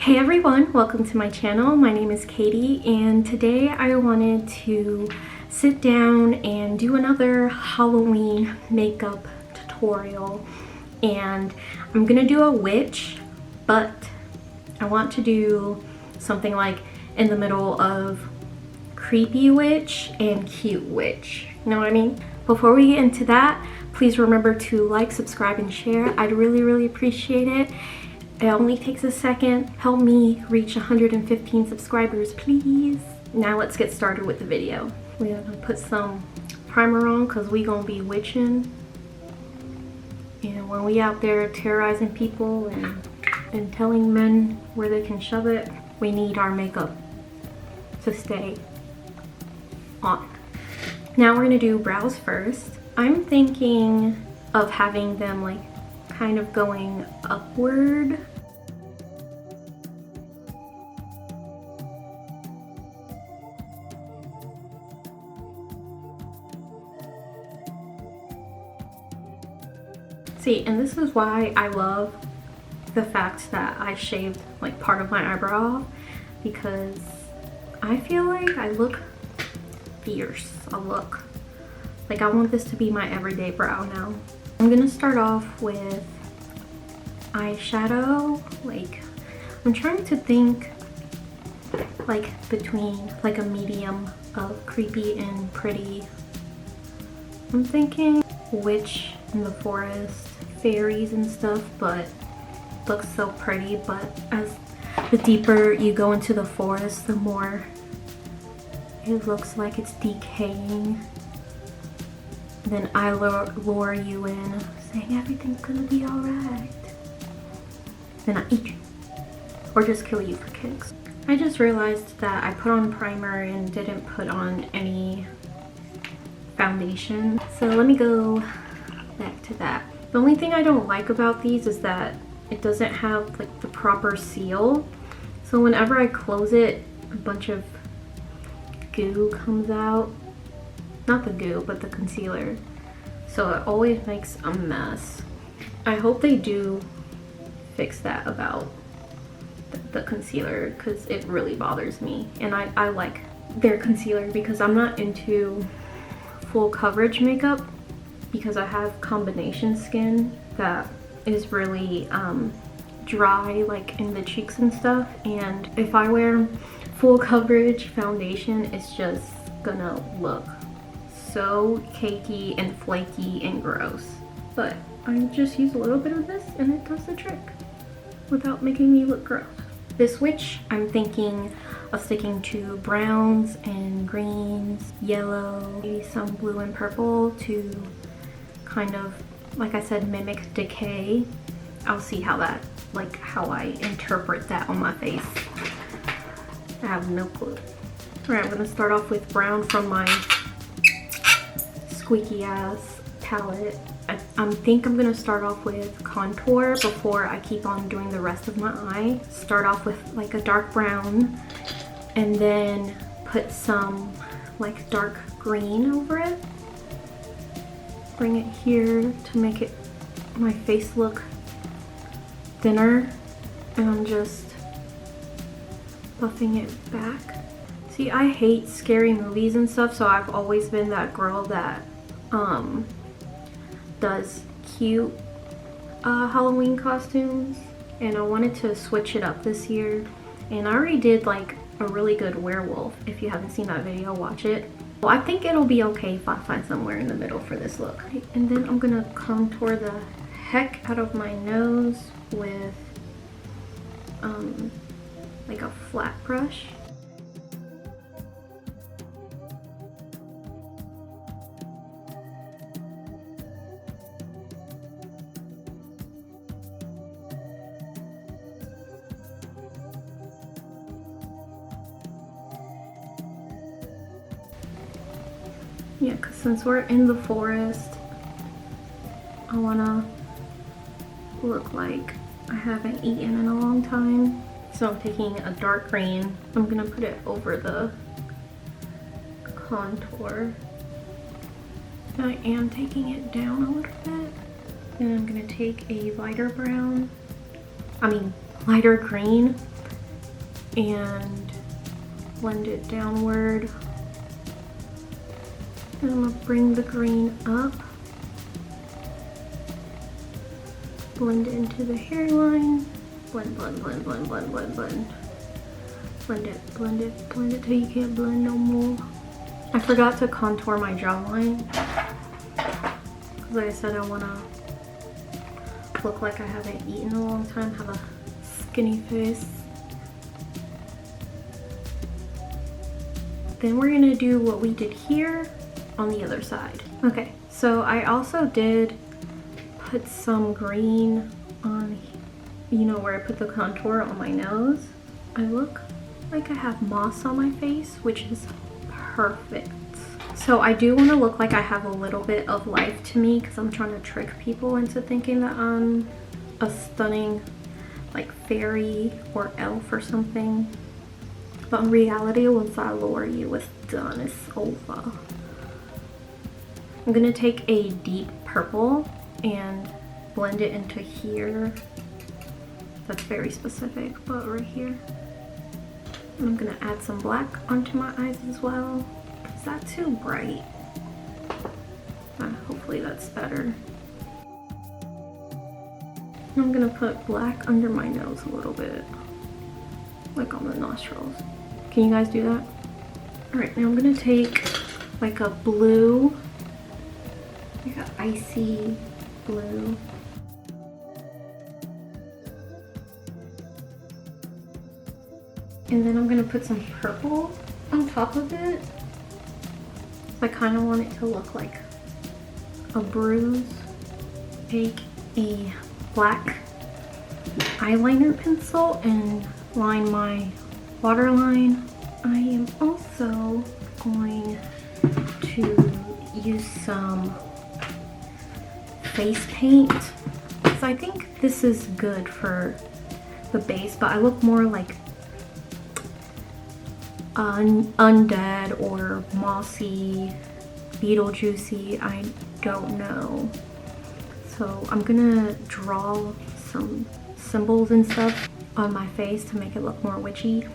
Hey everyone, welcome to my channel. My name is Katie and today I wanted to sit down and do another Halloween makeup tutorial. And I'm gonna do a witch, but I want to do something like in the middle of creepy witch and cute witch. You know what I mean? Before we get into that, please remember to like, subscribe, and share. I'd really appreciate it. It only takes a second. Help me reach 115 subscribers, please. Now let's get started with the video. We're gonna put some primer on because we gonna be witching. And when we out there terrorizing people and telling men where they can shove it, we need our makeup to stay on. Now we're gonna do brows first. I'm thinking of having them like kind of going upward. See, and this is why I love the fact that I shaved like part of my eyebrow off, because I feel like I look fierce. I look like I want this to be my everyday brow now. I'm gonna start off with eyeshadow. Like, I'm trying to think like between like a medium of creepy and pretty. I'm thinking witch in the forest, fairies and stuff, but looks so pretty. But as the deeper you go into the forest, the more it looks like it's decaying. Then I lure you in saying everything's gonna be alright. Then I eat you. Or just kill you for kicks. I just realized that I put on primer and didn't put on any foundation. So let me go back to that. The only thing I don't like about these is that it doesn't have like the proper seal. So whenever I close it, a bunch of goo comes out. Not the goo, but the concealer. So it always makes a mess. I hope they do fix that about the concealer, because it really bothers me. And I like their concealer because I'm not into full coverage makeup, because I have combination skin that is really dry, like in the cheeks and stuff. And if I wear full coverage foundation, it's just gonna look so cakey and flaky and gross. But I just use a little bit of this and it does the trick without making me look gross. This witch, I'm thinking of sticking to browns and greens, yellow, maybe some blue and purple to kind of, like I said, mimic decay. I'll see how that, like how I interpret that on my face. I have no clue. Alright, I'm gonna start off with brown from my squeaky ass palette. I think I'm gonna start off with contour before I keep on doing the rest of my eye. Start off with like a dark brown and then put some like dark green over it. Bring it here to make it my face look thinner, and I'm just buffing it back. See, I hate scary movies and stuff, so I've always been that girl that does cute Halloween costumes, and I wanted to switch it up this year. And I already did like a really good werewolf. If you haven't seen that video, watch it. Well, I think it'll be okay if I find somewhere in the middle for this look. And then I'm gonna contour the heck out of my nose with like a flat brush. Yeah, because since we're in the forest, I want to look like I haven't eaten in a long time. So I'm taking a dark green. I'm going to put it over the contour. I am taking it down a little bit. And I'm going to take a lighter brown, lighter green, and blend it downward. And I'm gonna bring the green up. Blend it into the hairline. Blend, blend, blend, blend, blend, blend, blend. Blend it, blend it, blend it till you can't blend no more. I forgot to contour my jawline. Because like I said, I wanna look like I haven't eaten in a long time, have a skinny face. Then we're gonna do what we did here on the other side. Okay, so I also did put some green on, you know, where I put the contour on my nose. I look like I have moss on my face, which is perfect. So I do want to look like I have a little bit of life to me because I'm trying to trick people into thinking that I'm a stunning like fairy or elf or something. But in reality, once I lure you, it's done, it's over. I'm gonna take a deep purple and blend it into here. That's very specific, but right here. And I'm gonna add some black onto my eyes as well. Is that too bright? Hopefully that's better. And I'm gonna put black under my nose a little bit, like on the nostrils. Can you guys do that? All right, now I'm gonna take like a blue, like an icy blue. And then I'm gonna put some purple on top of it. I kind of want it to look like a bruise. Take a black eyeliner pencil and line my waterline. I am also going to use some face paint. So I think this is good for the base, but I look more like undead or mossy, Beetlejuicy, I don't know. So I'm gonna draw some symbols and stuff on my face to make it look more witchy.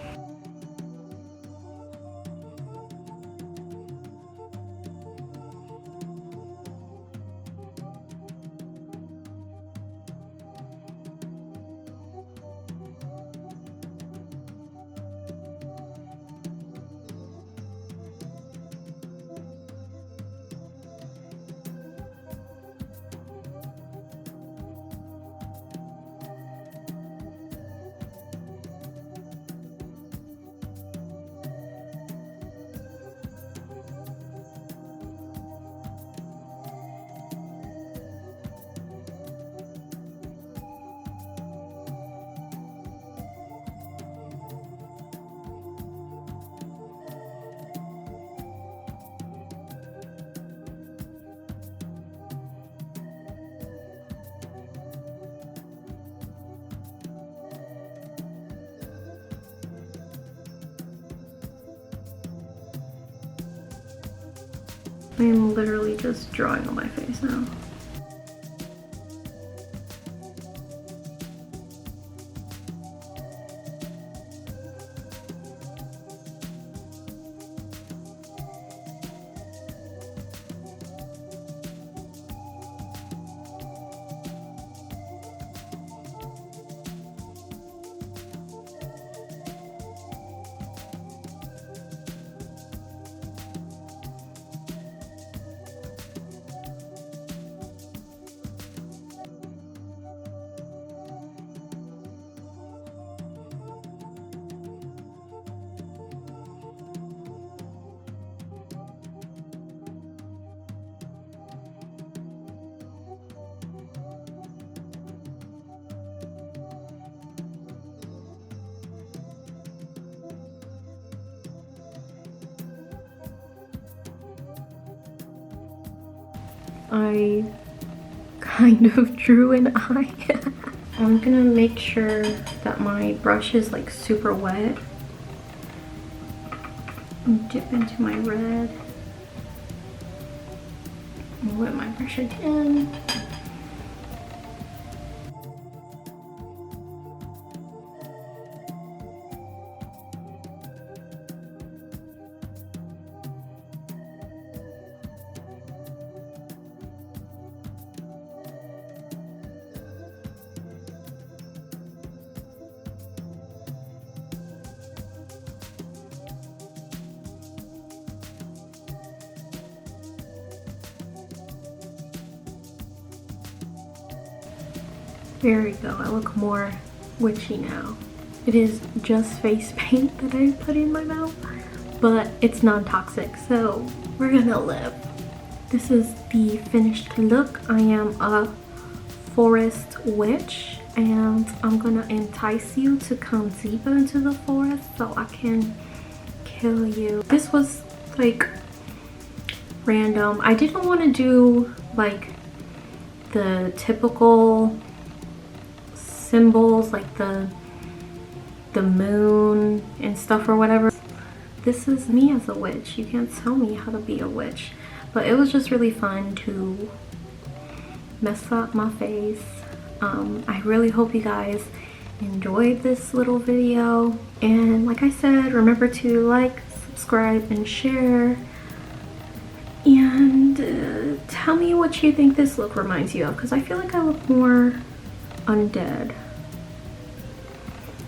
I am literally just drawing on my face now. I kind of drew an eye. I'm gonna make sure that my brush is like super wet. And dip into my red. And wet my brush again. There we go. I look more witchy now. It is just face paint that I put in my mouth, but it's non-toxic, so we're gonna live. This is the finished look. I am a forest witch, and I'm gonna entice you to come deeper into the forest so I can kill you. This was like random. I didn't want to do like the typical symbols like the moon and stuff or whatever. This is me as a witch. You can't tell me how to be a witch. But it was just really fun to mess up my face. I really hope you guys enjoyed this little video. And like I said, remember to like, subscribe, and share. And tell me what you think this look reminds you of, because I feel like I look more undead.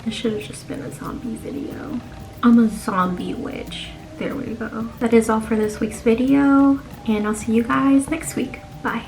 It should have just been a zombie video. I'm a zombie witch. There we go. That is all for this week's video, and I'll see you guys next week. Bye.